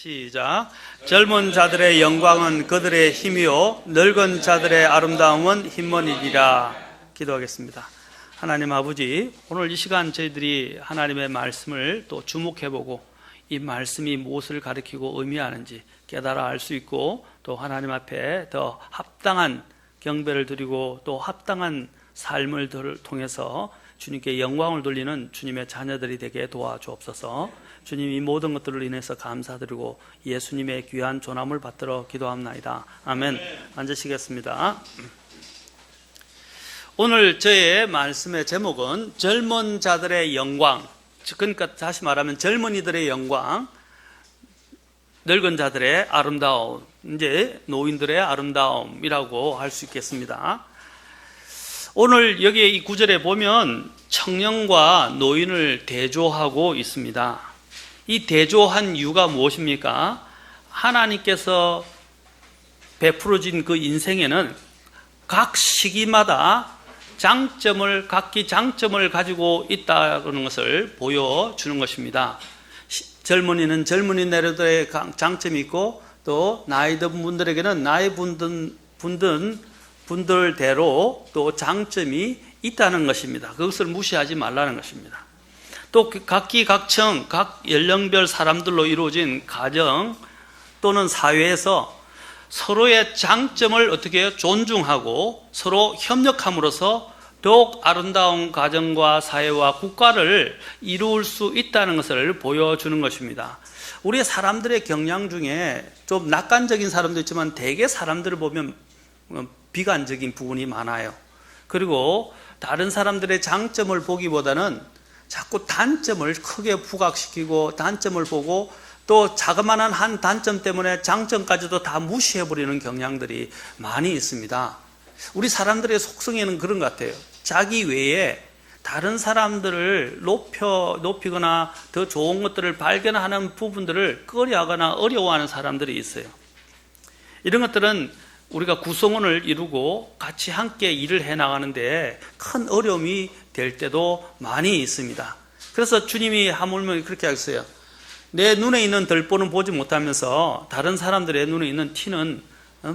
시작. 젊은 자들의 영광은 그들의 힘이요 늙은 자들의 아름다움은 흰머리니라. 기도하겠습니다. 하나님 아버지, 오늘 이 시간 저희들이 하나님의 말씀을 또 주목해보고 이 말씀이 무엇을 가리키고 의미하는지 깨달아 알 수 있고 또 하나님 앞에 더 합당한 경배를 드리고 또 합당한 삶을 통해서 주님께 영광을 돌리는 주님의 자녀들이 되게 도와주옵소서. 주님, 이 모든 것들을 인해서 감사드리고 예수님의 귀한 존함을 받들어 기도합나이다. 아멘. 앉으시겠습니다. 오늘 저의 말씀의 제목은 젊은 자들의 영광, 그러니까 다시 말하면 젊은이들의 영광, 늙은 자들의 아름다움, 이제 노인들의 아름다움이라고 할 수 있겠습니다. 오늘 여기 이 구절에 보면 청년과 노인을 대조하고 있습니다. 이 대조한 이유가 무엇입니까? 하나님께서 베풀어진 그 인생에는 각 시기마다 각기 장점을 가지고 있다는 것을 보여주는 것입니다. 젊은이는 젊은이 나름대로의 장점이 있고 또 나이 든 분들에게는 나이 분들대로 또 장점이 있다는 것입니다. 그것을 무시하지 말라는 것입니다. 또 각기각층 각 연령별 사람들로 이루어진 가정 또는 사회에서 서로의 장점을 어떻게 존중하고 서로 협력함으로써 더욱 아름다운 가정과 사회와 국가를 이룰 수 있다는 것을 보여주는 것입니다. 우리 사람들의 경향 중에 좀 낙관적인 사람도 있지만 대개 사람들을 보면 비관적인 부분이 많아요. 그리고 다른 사람들의 장점을 보기보다는 자꾸 단점을 크게 부각시키고 단점을 보고 또 자그마한 한 단점 때문에 장점까지도 다 무시해버리는 경향들이 많이 있습니다. 우리 사람들의 속성에는 그런 것 같아요. 자기 외에 다른 사람들을 높이거나 더 좋은 것들을 발견하는 부분들을 꺼려하거나 어려워하는 사람들이 있어요. 이런 것들은 우리가 구성원을 이루고 같이 함께 일을 해나가는데 큰 어려움이 될 때도 많이 있습니다. 그래서 주님이 하물며 그렇게 하셨어요. 내 눈에 있는 덜보는 보지 못하면서 다른 사람들의 눈에 있는 티는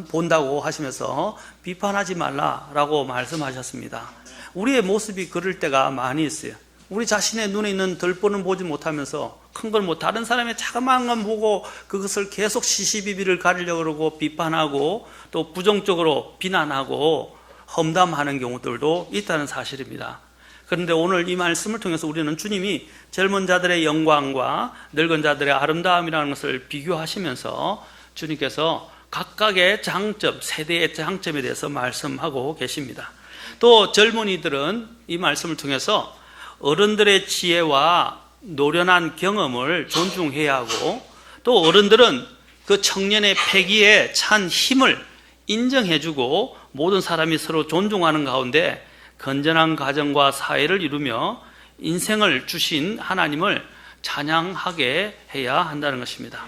본다고 하시면서 비판하지 말라라고 말씀하셨습니다. 우리의 모습이 그럴 때가 많이 있어요. 우리 자신의 눈에 있는 덜보는 보지 못하면서 큰 걸 다른 사람의 자그마한 건 보고 그것을 계속 시시비비를 가리려고 그러고 비판하고 또 부정적으로 비난하고 험담하는 경우들도 있다는 사실입니다. 그런데 오늘 이 말씀을 통해서 우리는 주님이 젊은 자들의 영광과 늙은 자들의 아름다움이라는 것을 비교하시면서 주님께서 각각의 장점, 세대의 장점에 대해서 말씀하고 계십니다. 또 젊은이들은 이 말씀을 통해서 어른들의 지혜와 노련한 경험을 존중해야 하고 또 어른들은 그 청년의 패기에 찬 힘을 인정해주고 모든 사람이 서로 존중하는 가운데 건전한 가정과 사회를 이루며 인생을 주신 하나님을 찬양하게 해야 한다는 것입니다.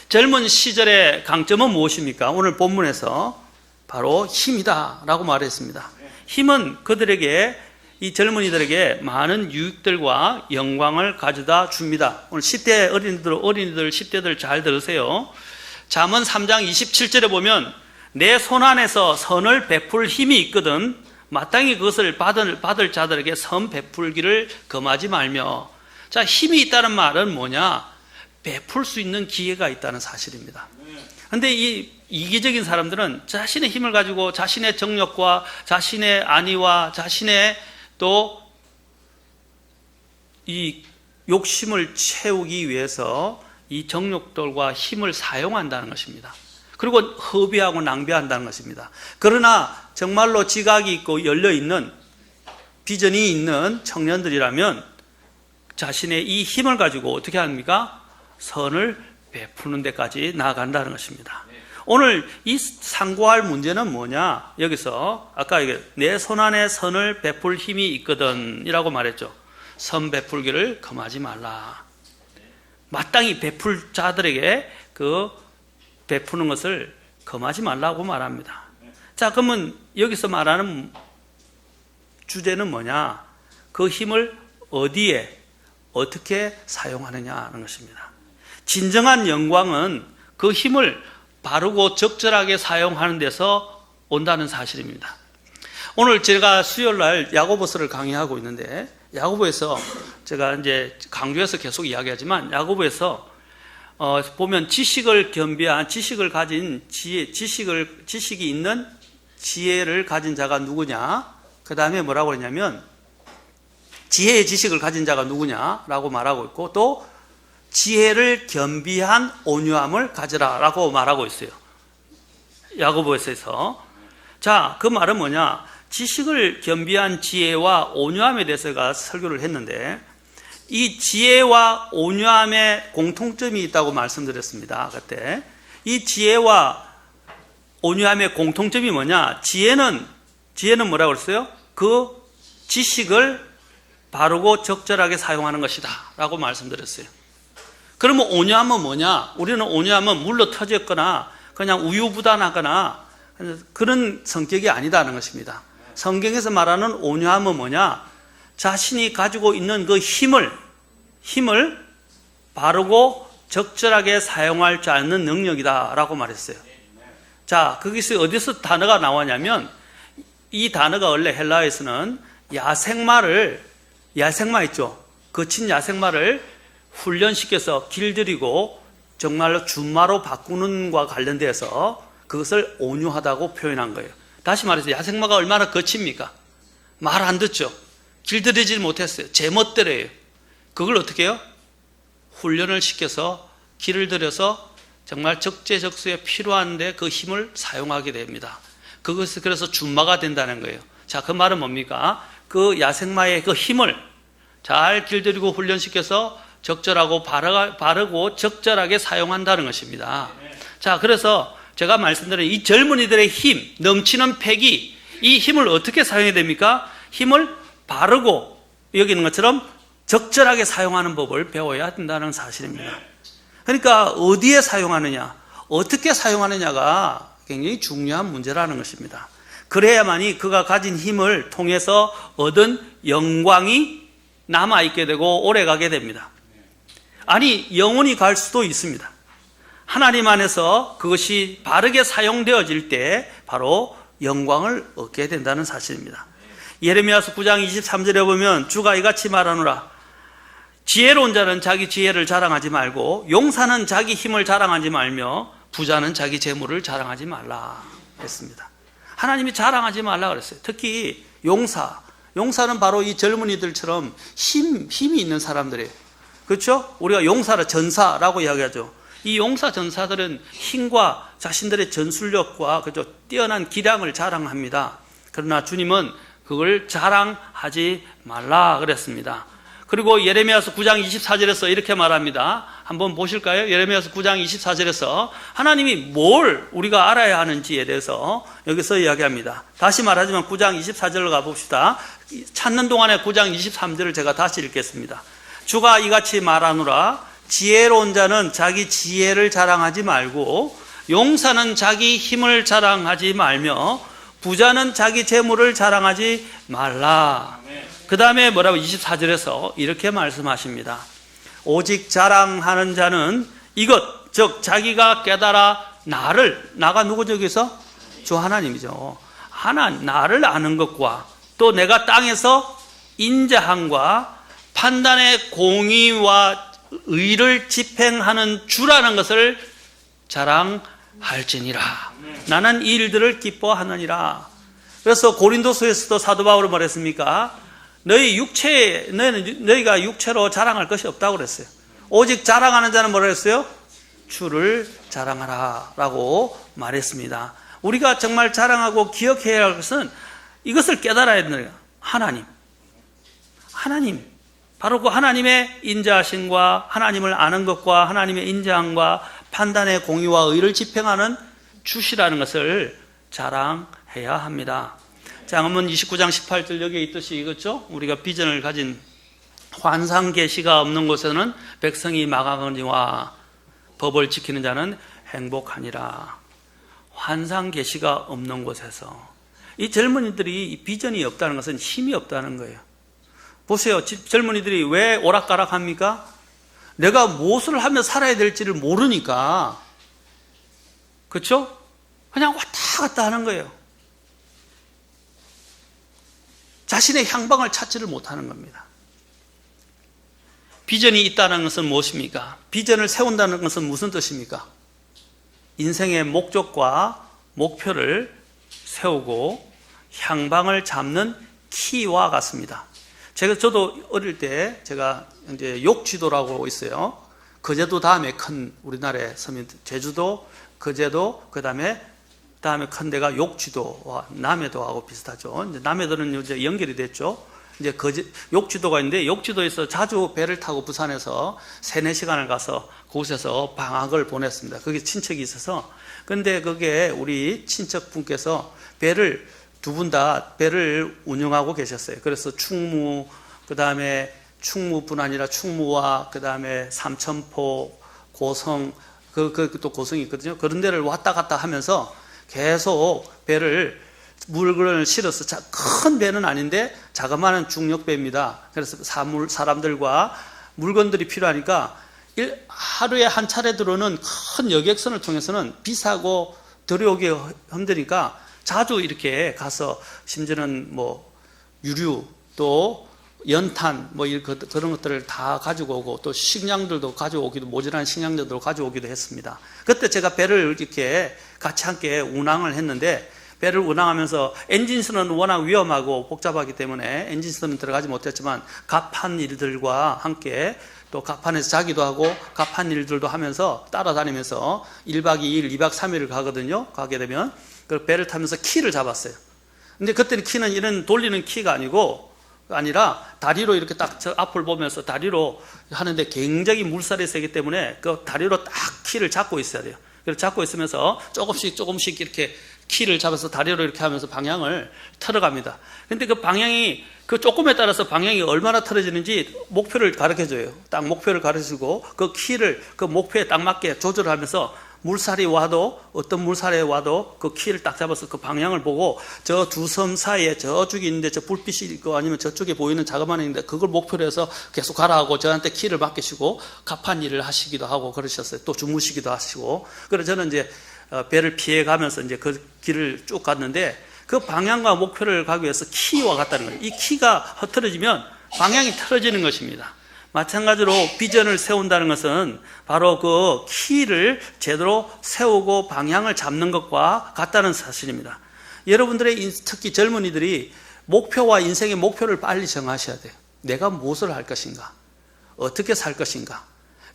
젊은 시절의 강점은 무엇입니까? 오늘 본문에서 바로 힘이다 라고 말했습니다. 힘은 그들에게 이 젊은이들에게 많은 유익들과 영광을 가져다 줍니다. 오늘 10대 어린이들 10대들 잘 들으세요. 잠언 3장 27절에 보면 내 손 안에서 선을 베풀 힘이 있거든 마땅히 그것을 받을 자들에게 선 베풀기를 금하지 말며. 자, 힘이 있다는 말은 뭐냐? 베풀 수 있는 기회가 있다는 사실입니다. 그런데 이 이기적인 사람들은 자신의 힘을 가지고 자신의 정력과 자신의 안위와 자신의 또 이 욕심을 채우기 위해서 이 정력들과 힘을 사용한다는 것입니다. 그리고 허비하고 낭비한다는 것입니다. 그러나 정말로 지각이 있고 열려있는 비전이 있는 청년들이라면 자신의 이 힘을 가지고 어떻게 합니까? 선을 베푸는 데까지 나아간다는 것입니다. 오늘 이 상고할 문제는 뭐냐? 여기서 아까 내 손 안에 선을 베풀 힘이 있거든 이라고 말했죠. 선 베풀기를 금하지 말라. 마땅히 베풀 자들에게 그 베푸는 것을 금하지 말라고 말합니다. 자, 그러면 여기서 말하는 주제는 뭐냐? 그 힘을 어디에 어떻게 사용하느냐 하는 것입니다. 진정한 영광은 그 힘을 바르고 적절하게 사용하는 데서 온다는 사실입니다. 오늘 제가 수요일 날 야고보서를 강의하고 있는데, 야고보에서 제가 이제 강조해서 계속 이야기하지만, 야고보에서 보면 지식을 겸비한, 지식을 가진 지식이 있는 지혜를 가진 자가 누구냐? 그 다음에 뭐라고 했냐면, 지혜의 지식을 가진 자가 누구냐라고 말하고 있고, 또 지혜를 겸비한 온유함을 가지라라고 말하고 있어요. 야고보에서. 자, 그 말은 뭐냐? 지식을 겸비한 지혜와 온유함에 대해서가 설교를 했는데, 이 지혜와 온유함의 공통점이 있다고 말씀드렸습니다. 그때 이 지혜와 온유함의 공통점이 뭐냐? 지혜는 뭐라고 그랬어요? 그 지식을 바르고 적절하게 사용하는 것이다 라고 말씀드렸어요. 그러면 온유함은 뭐냐? 우리는 온유함은 물로 터졌거나 그냥 우유부단하거나 그런 성격이 아니다는 것입니다. 성경에서 말하는 온유함은 뭐냐? 자신이 가지고 있는 그 힘을 바르고 적절하게 사용할 줄 아는 능력이다 라고 말했어요. 자, 거기서 어디서 단어가 나왔냐면, 이 단어가 원래 헬라어에서는 야생마 있죠? 거친 야생마를 훈련시켜서 길들이고 정말로 준마로 바꾸는 것과 관련돼서 그것을 온유하다고 표현한 거예요. 다시 말해서 야생마가 얼마나 거칩니까? 말 안 듣죠? 길들이지 못했어요. 제멋대로예요. 그걸 어떻게 해요? 훈련을 시켜서 길을 들여서 정말 적재적소에 필요한데 그 힘을 사용하게 됩니다. 그것이 그래서 준마가 된다는 거예요. 자, 그 말은 뭡니까? 그 야생마의 그 힘을 잘 길들이고 훈련시켜서 적절하고 바르고 적절하게 사용한다는 것입니다. 자, 그래서 제가 말씀드린 이 젊은이들의 힘, 넘치는 패기, 이 힘을 어떻게 사용해야 됩니까? 힘을 바르고 여기 있는 것처럼 적절하게 사용하는 법을 배워야 된다는 사실입니다. 그러니까 어디에 사용하느냐, 어떻게 사용하느냐가 굉장히 중요한 문제라는 것입니다. 그래야만이 그가 가진 힘을 통해서 얻은 영광이 남아있게 되고 오래가게 됩니다. 아니, 영원히 갈 수도 있습니다. 하나님 안에서 그것이 바르게 사용되어질 때 바로 영광을 얻게 된다는 사실입니다. 예레미야서 9장 23절에 보면 주가 이같이 말하노라. 지혜로운 자는 자기 지혜를 자랑하지 말고 용사는 자기 힘을 자랑하지 말며 부자는 자기 재물을 자랑하지 말라 했습니다. 하나님이 자랑하지 말라 그랬어요. 특히 용사는 바로 이 젊은이들처럼 힘이 있는 사람들이에요. 그렇죠? 우리가 용사라 전사라고 이야기하죠. 이 용사 전사들은 힘과 자신들의 전술력과 그죠? 뛰어난 기량을 자랑합니다. 그러나 주님은 그걸 자랑하지 말라 그랬습니다. 그리고 예레미야서 9장 24절에서 이렇게 말합니다. 한번 보실까요? 예레미야서 9장 24절에서 하나님이 뭘 우리가 알아야 하는지에 대해서 여기서 이야기합니다. 다시 말하지만 9장 24절로 가봅시다. 찾는 동안에 9장 23절을 제가 다시 읽겠습니다. 주가 이같이 말하노라. 지혜로운 자는 자기 지혜를 자랑하지 말고 용사는 자기 힘을 자랑하지 말며 부자는 자기 재물을 자랑하지 말라. 그 다음에 뭐라고 24절에서 이렇게 말씀하십니다. 오직 자랑하는 자는 이것, 즉 자기가 깨달아 나가 누구죠? 여기서? 주 하나님이죠. 나를 아는 것과 또 내가 땅에서 인자함과 판단의 공의와 의를 집행하는 주라는 것을 자랑할지니라. 나는 이 일들을 기뻐하느니라. 그래서 고린도서에서도 사도 바울은 말했습니까? 너희가 육체로 자랑할 것이 없다고 그랬어요. 오직 자랑하는 자는 뭐라 했어요? 주를 자랑하라 라고 말했습니다. 우리가 정말 자랑하고 기억해야 할 것은 이것을 깨달아야 되는 거예요. 하나님. 바로 그 하나님의 인자하심과 하나님을 아는 것과 하나님의 인자함과 판단의 공의와 의를 집행하는 주시라는 것을 자랑해야 합니다. 장언문 29장 18절 여기에 있듯이 이거죠. 우리가 비전을 가진 환상 계시가 없는 곳에는 백성이 망하거니와 법을 지키는 자는 행복하니라. 환상 계시가 없는 곳에서 이 젊은이들이 비전이 없다는 것은 힘이 없다는 거예요. 보세요. 젊은이들이 왜 오락가락합니까? 내가 무엇을 하며 살아야 될지를 모르니까, 그렇죠? 그냥 왔다 갔다 하는 거예요. 자신의 향방을 찾지를 못하는 겁니다. 비전이 있다는 것은 무엇입니까? 비전을 세운다는 것은 무슨 뜻입니까? 인생의 목적과 목표를 세우고 향방을 잡는 키와 같습니다. 저도 어릴 때 제가 이제 욕지도라고 있어요. 거제도 다음에 큰 우리나라의 섬인 제주도, 거제도, 그다음에 큰 데가 욕지도와 남해도하고 비슷하죠. 이제 남해도는 이제 연결이 됐죠. 이제 욕지도가 있는데, 욕지도에서 자주 배를 타고 부산에서 3-4시간을 가서 그곳에서 방학을 보냈습니다. 거기 친척이 있어서. 근데 그게 우리 친척분께서 두 분 다 배를 운영하고 계셨어요. 그래서 충무, 그 다음에 충무뿐 아니라 충무와 그 다음에 삼천포, 고성, 또 고성이 있거든요. 그런 데를 왔다 갔다 하면서 계속 물건을 실어서, 큰 배는 아닌데 자그마한 중력배입니다. 그래서 사람들과 물건들이 필요하니까 하루에 한 차례 들어오는 큰 여객선을 통해서는 비싸고 들여오기 힘드니까 자주 이렇게 가서, 심지어는 유류, 또 연탄, 그런 것들을 다 가지고 오고, 또 식량들도 가져오기도, 모자란 식량들도 가져오기도 했습니다. 그때 제가 배를 이렇게 같이 함께 운항을 했는데, 배를 운항하면서 엔진선은 워낙 위험하고 복잡하기 때문에 엔진선은 들어가지 못했지만, 갑판 일들과 함께 또 갑판에서 자기도 하고 갑판 일들도 하면서 따라다니면서 1박 2일, 2박 3일을 가거든요. 가게 되면 그 배를 타면서 키를 잡았어요. 근데 그때는 키는 이런 돌리는 키가 아니라 다리로 이렇게 딱 저 앞을 보면서 다리로 하는데, 굉장히 물살이 세기 때문에 그 다리로 딱 키를 잡고 있어야 돼요. 그래서 잡고 있으면서 조금씩 이렇게 키를 잡아서 다리로 이렇게 하면서 방향을 틀어갑니다. 근데 그 방향이, 그 조금에 따라서 방향이 얼마나 틀어지는지 목표를 가르쳐줘요. 딱 목표를 가르치고 그 키를 그 목표에 딱 맞게 조절을 하면서, 물살이 와도, 어떤 물살에 와도 그 키를 딱 잡아서 그 방향을 보고, 저 두 섬 사이에 저쪽에 있는데 저 불빛이 있고 아니면 저쪽에 보이는 자그마한 있는데 그걸 목표로 해서 계속 가라 하고 저한테 키를 맡기시고 갑판 일을 하시기도 하고 그러셨어요. 또 주무시기도 하시고. 그래서 저는 이제 배를 피해 가면서 이제 그 길을 쭉 갔는데, 그 방향과 목표를 가기 위해서 키와 같다는 거예요. 이 키가 흐트러지면 방향이 틀어지는 것입니다. 마찬가지로 비전을 세운다는 것은 바로 그 키를 제대로 세우고 방향을 잡는 것과 같다는 사실입니다. 여러분들의, 특히 젊은이들이 목표와 인생의 목표를 빨리 정하셔야 돼요. 내가 무엇을 할 것인가? 어떻게 살 것인가?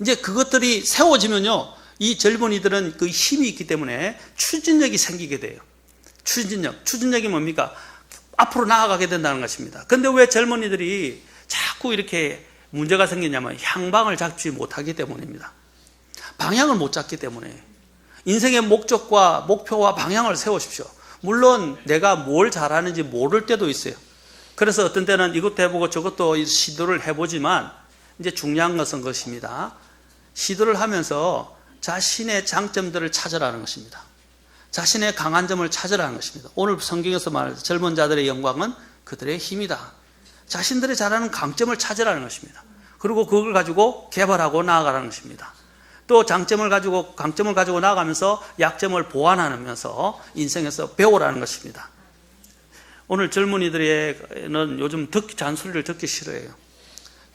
이제 그것들이 세워지면요, 이 젊은이들은 그 힘이 있기 때문에 추진력이 생기게 돼요. 추진력이 뭡니까? 앞으로 나아가게 된다는 것입니다. 근데 왜 젊은이들이 자꾸 이렇게 문제가 생기냐면, 향방을 잡지 못하기 때문입니다. 방향을 못 잡기 때문에. 인생의 목적과 목표와 방향을 세우십시오. 물론 내가 뭘 잘하는지 모를 때도 있어요. 그래서 어떤 때는 이것도 해보고 저것도 시도를 해보지만, 이제 중요한 것은 것입니다. 시도를 하면서 자신의 장점들을 찾으라는 것입니다. 자신의 강한 점을 찾으라는 것입니다. 오늘 성경에서 말하는 젊은 자들의 영광은 그들의 힘이다. 자신들이 잘하는 강점을 찾으라는 것입니다. 그리고 그걸 가지고 개발하고 나아가라는 것입니다. 또 강점을 가지고 나아가면서 약점을 보완하면서 인생에서 배우라는 것입니다. 오늘 젊은이들은 요즘 잔소리를 듣기 싫어해요.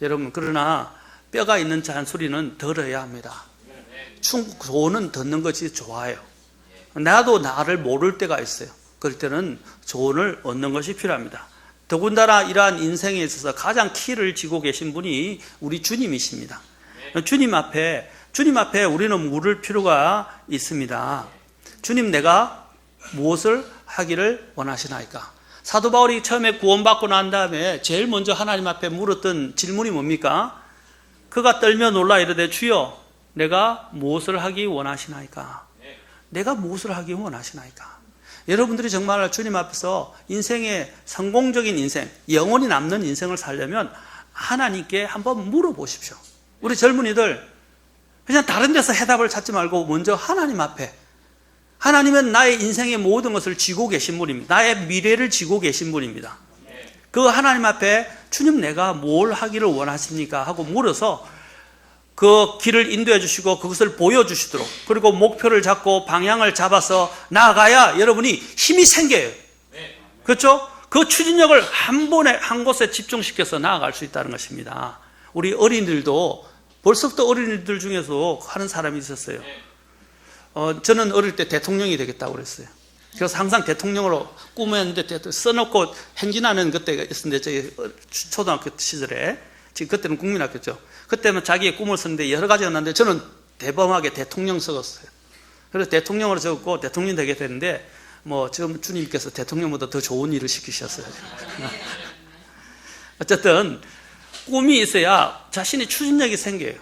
여러분, 그러나 뼈가 있는 잔소리는 들어야 합니다. 조언은 듣는 것이 좋아요. 나도 나를 모를 때가 있어요. 그럴 때는 조언을 얻는 것이 필요합니다. 더군다나 이러한 인생에 있어서 가장 키를 쥐고 계신 분이 우리 주님이십니다. 주님 앞에 우리는 물을 필요가 있습니다. 주님, 내가 무엇을 하기를 원하시나이까? 사도 바울이 처음에 구원받고 난 다음에 제일 먼저 하나님 앞에 물었던 질문이 뭡니까? 그가 떨며 놀라 이르되, 주여, 내가 무엇을 하기 원하시나이까? 내가 무엇을 하기 원하시나이까? 여러분들이 정말 주님 앞에서 인생의 성공적인 인생, 영원히 남는 인생을 살려면 하나님께 한번 물어보십시오. 우리 젊은이들, 그냥 다른 데서 해답을 찾지 말고 먼저 하나님 앞에, 하나님은 나의 인생의 모든 것을 쥐고 계신 분입니다. 나의 미래를 쥐고 계신 분입니다. 그 하나님 앞에, 주님, 내가 뭘 하기를 원하십니까? 하고 물어서 그 길을 인도해 주시고 그것을 보여주시도록, 그리고 목표를 잡고 방향을 잡아서 나아가야 여러분이 힘이 생겨요. 그렇죠? 그 추진력을 한 번에 한 곳에 집중시켜서 나아갈 수 있다는 것입니다. 우리 어린이들도 벌써부터 어린이들 중에서 하는 사람이 있었어요. 저는 어릴 때 대통령이 되겠다고 그랬어요. 그래서 항상 대통령으로 꿈했는데 써놓고 행진하는 그때가 있었는데, 저희 초등학교 시절에, 지금 그때는 국민학교죠. 그때는 자기의 꿈을 썼는데 여러 가지가 났는데 저는 대범하게 대통령 적었어요. 그래서 대통령으로 적었고 대통령 되게 됐는데, 지금 주님께서 대통령보다 더 좋은 일을 시키셨어요. 어쨌든 꿈이 있어야 자신의 추진력이 생겨요.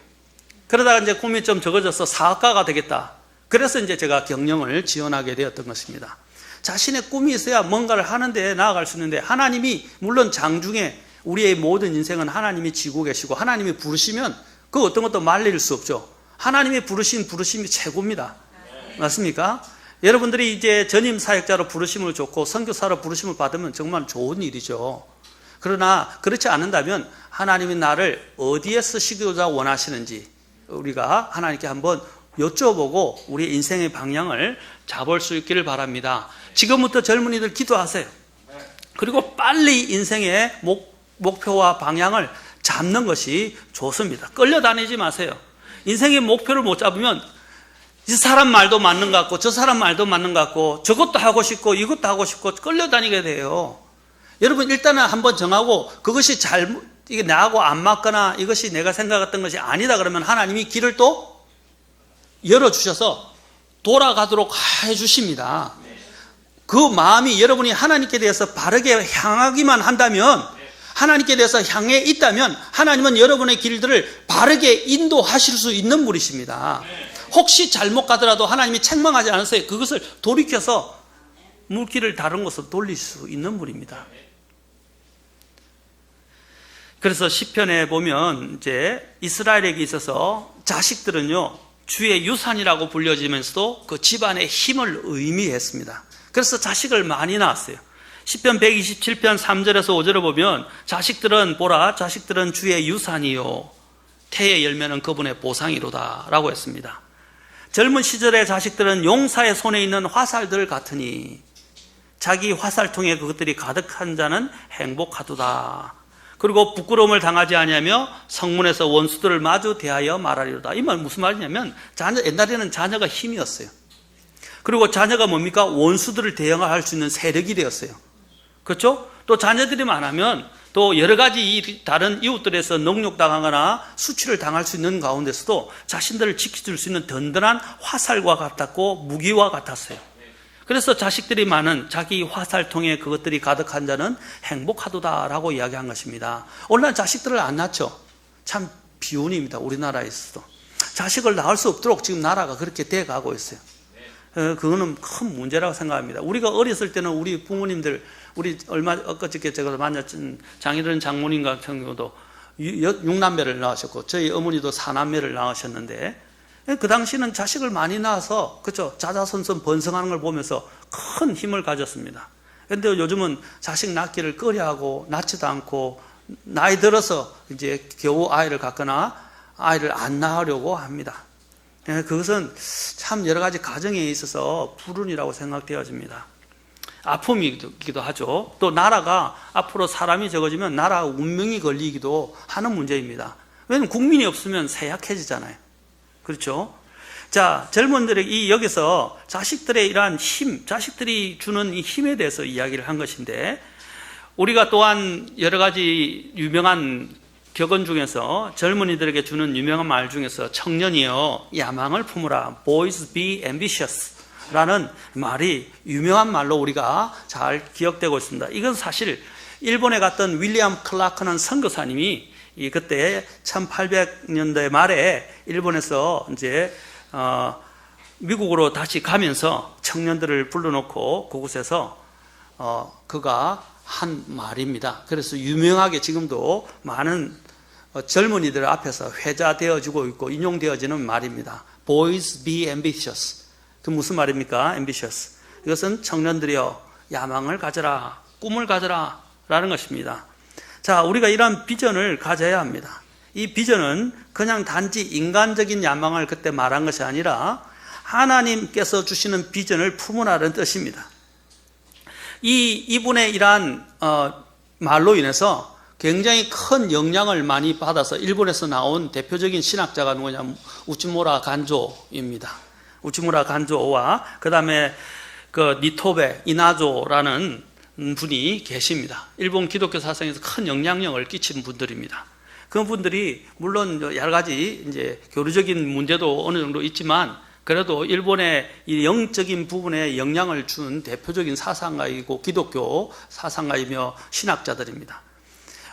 그러다가 이제 꿈이 좀 적어져서 사학가가 되겠다. 그래서 이제 제가 경영을 지원하게 되었던 것입니다. 자신의 꿈이 있어야 뭔가를 하는데 나아갈 수 있는데, 하나님이 물론 장중에 우리의 모든 인생은 하나님이 지고 계시고 하나님이 부르시면 그 어떤 것도 말릴 수 없죠. 하나님이 부르심이 최고입니다. 맞습니까? 여러분들이 이제 전임 사역자로 부르심을 줬고 선교사로 부르심을 받으면 정말 좋은 일이죠. 그러나 그렇지 않는다면 하나님이 나를 어디에 쓰시고자 원하시는지 우리가 하나님께 한번 여쭤보고 우리 인생의 방향을 잡을 수 있기를 바랍니다. 지금부터 젊은이들 기도하세요. 그리고 빨리 인생의 목표와 방향을 잡는 것이 좋습니다. 끌려다니지 마세요. 인생의 목표를 못 잡으면 이 사람 말도 맞는 것 같고 저 사람 말도 맞는 것 같고 저것도 하고 싶고 이것도 하고 싶고 끌려다니게 돼요. 여러분, 일단은 한번 정하고 그것이 이게 나하고 안 맞거나 이것이 내가 생각했던 것이 아니다 그러면 하나님이 길을 또 열어주셔서 돌아가도록 해주십니다. 그 마음이 여러분이 하나님께 대해서 바르게 향하기만 한다면, 하나님께 대해서 향해 있다면 하나님은 여러분의 길들을 바르게 인도하실 수 있는 분이십니다. 혹시 잘못 가더라도 하나님이 책망하지 않으세요. 그것을 돌이켜서 물길을 다른 곳으로 돌릴 수 있는 분입니다. 그래서 시편에 보면 이제 이스라엘에게 있어서 자식들은요 주의 유산이라고 불려지면서도 그 집안의 힘을 의미했습니다. 그래서 자식을 많이 낳았어요. 시편 127편 3절에서 5절을 보면 자식들은 보라, 자식들은 주의 유산이요 태의 열매는 그분의 보상이로다 라고 했습니다. 젊은 시절의 자식들은 용사의 손에 있는 화살들 같으니 자기 화살통에 그것들이 가득한 자는 행복하도다. 그리고 부끄러움을 당하지 아니하며 성문에서 원수들을 마주 대하여 말하리로다. 이 말 무슨 말이냐면 옛날에는 자녀가 힘이었어요. 그리고 자녀가 뭡니까? 원수들을 대응할 수 있는 세력이 되었어요. 그렇죠? 또 자녀들이 많으면 또 여러 가지 다른 이웃들에서 능욕당하거나 수치를 당할 수 있는 가운데서도 자신들을 지켜줄 수 있는 든든한 화살과 같았고 무기와 같았어요. 그래서 자식들이 많은 자기 화살통에 그것들이 가득한 자는 행복하도다라고 이야기한 것입니다. 오늘날 자식들을 안 낳죠. 참 비운입니다. 우리나라에서도. 자식을 낳을 수 없도록 지금 나라가 그렇게 돼가고 있어요. 그거는 큰 문제라고 생각합니다. 우리가 어렸을 때는 우리 부모님들, 우리 엊그저께 제가 만났던 장희른 장모님 같은 경우도 6남매를 낳으셨고 저희 어머니도 4남매를 낳으셨는데 그 당시는 자식을 많이 낳아서 그렇죠, 자자손손 번성하는 걸 보면서 큰 힘을 가졌습니다. 그런데 요즘은 자식 낳기를 꺼려하고 낳지도 않고 나이 들어서 이제 겨우 아이를 갖거나 아이를 안 낳으려고 합니다. 그것은 참 여러 가지 가정에 있어서 불운이라고 생각되어집니다. 아픔이기도 하죠. 또 나라가 앞으로 사람이 적어지면 나라 운명이 걸리기도 하는 문제입니다. 왜냐하면 국민이 없으면 쇠약해지잖아요. 그렇죠? 자, 젊은들이 여기서 자식들의 이러한 힘, 자식들이 주는 이 힘에 대해서 이야기를 한 것인데, 우리가 또한 여러 가지 유명한 격언 중에서 젊은이들에게 주는 유명한 말 중에서 청년이여 야망을 품으라, boys be ambitious 라는 말이 유명한 말로 우리가 잘 기억되고 있습니다. 이건 사실 일본에 갔던 윌리엄 클라크는 선교사님이 그때 1800년대 말에 일본에서 이제 미국으로 다시 가면서 청년들을 불러놓고 그곳에서 그가 한 말입니다. 그래서 유명하게 지금도 많은 젊은이들 앞에서 회자되어지고 있고 인용되어지는 말입니다. Boys be ambitious. 그 무슨 말입니까? ambitious. 이것은 청년들이여 야망을 가져라, 꿈을 가져라 라는 것입니다. 자, 우리가 이러한 비전을 가져야 합니다. 이 비전은 그냥 단지 인간적인 야망을 그때 말한 것이 아니라 하나님께서 주시는 비전을 품으라는 뜻입니다. 이분의 이러한 말로 인해서 굉장히 큰 영향을 많이 받아서 일본에서 나온 대표적인 신학자가 누구냐, 우치무라 간조입니다. 우치무라 간조와 그 다음에 그 니토베 이나조라는 분이 계십니다. 일본 기독교 사상에서 큰 영향력을 끼친 분들입니다. 그 분들이 물론 여러 가지 이제 교류적인 문제도 어느 정도 있지만 그래도 일본의 이 영적인 부분에 영향을 준 대표적인 사상가이고 기독교 사상가이며 신학자들입니다.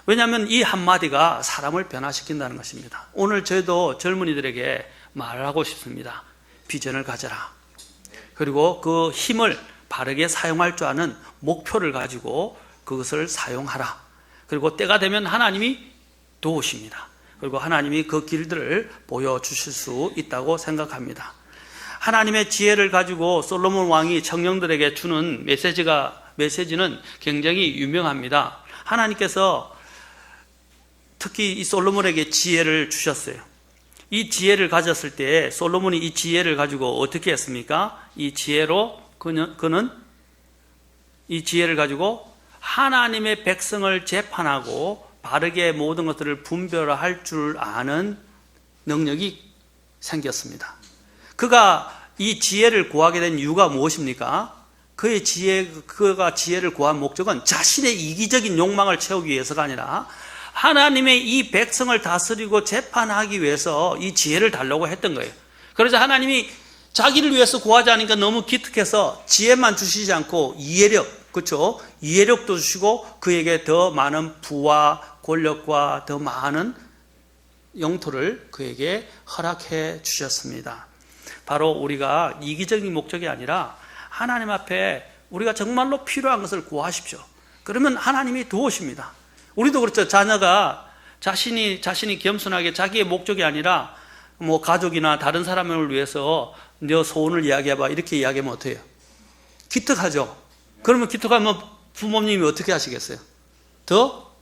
왜냐하면 이 한마디가 사람을 변화시킨다는 것입니다. 오늘 저희도 젊은이들에게 말하고 싶습니다. 비전을 가져라. 그리고 그 힘을 바르게 사용할 줄 아는 목표를 가지고 그것을 사용하라. 그리고 때가 되면 하나님이 도우십니다. 그리고 하나님이 그 길들을 보여주실 수 있다고 생각합니다. 하나님의 지혜를 가지고 솔로몬 왕이 청년들에게 주는 메시지는 굉장히 유명합니다. 하나님께서 특히 이 솔로몬에게 지혜를 주셨어요. 이 지혜를 가졌을 때 솔로몬이 이 지혜를 가지고 어떻게 했습니까? 이 지혜로 그는 이 지혜를 가지고 하나님의 백성을 재판하고 바르게 모든 것들을 분별할 줄 아는 능력이 생겼습니다. 그가 이 지혜를 구하게 된 이유가 무엇입니까? 그가 지혜를 구한 목적은 자신의 이기적인 욕망을 채우기 위해서가 아니라 하나님의 이 백성을 다스리고 재판하기 위해서 이 지혜를 달라고 했던 거예요. 그래서 하나님이 자기를 위해서 구하지 않으니까 너무 기특해서 지혜만 주시지 않고 이해력, 그렇죠? 이해력도 주시고 그에게 더 많은 부와 권력과 더 많은 영토를 그에게 허락해 주셨습니다. 바로 우리가 이기적인 목적이 아니라 하나님 앞에 우리가 정말로 필요한 것을 구하십시오. 그러면 하나님이 도우십니다. 우리도 그렇죠. 자녀가 자신이 겸손하게 자기의 목적이 아니라 뭐 가족이나 다른 사람을 위해서 너 소원을 이야기해봐 이렇게 이야기하면 어때요? 기특하죠. 그러면 기특하면 부모님이 어떻게 하시겠어요? 더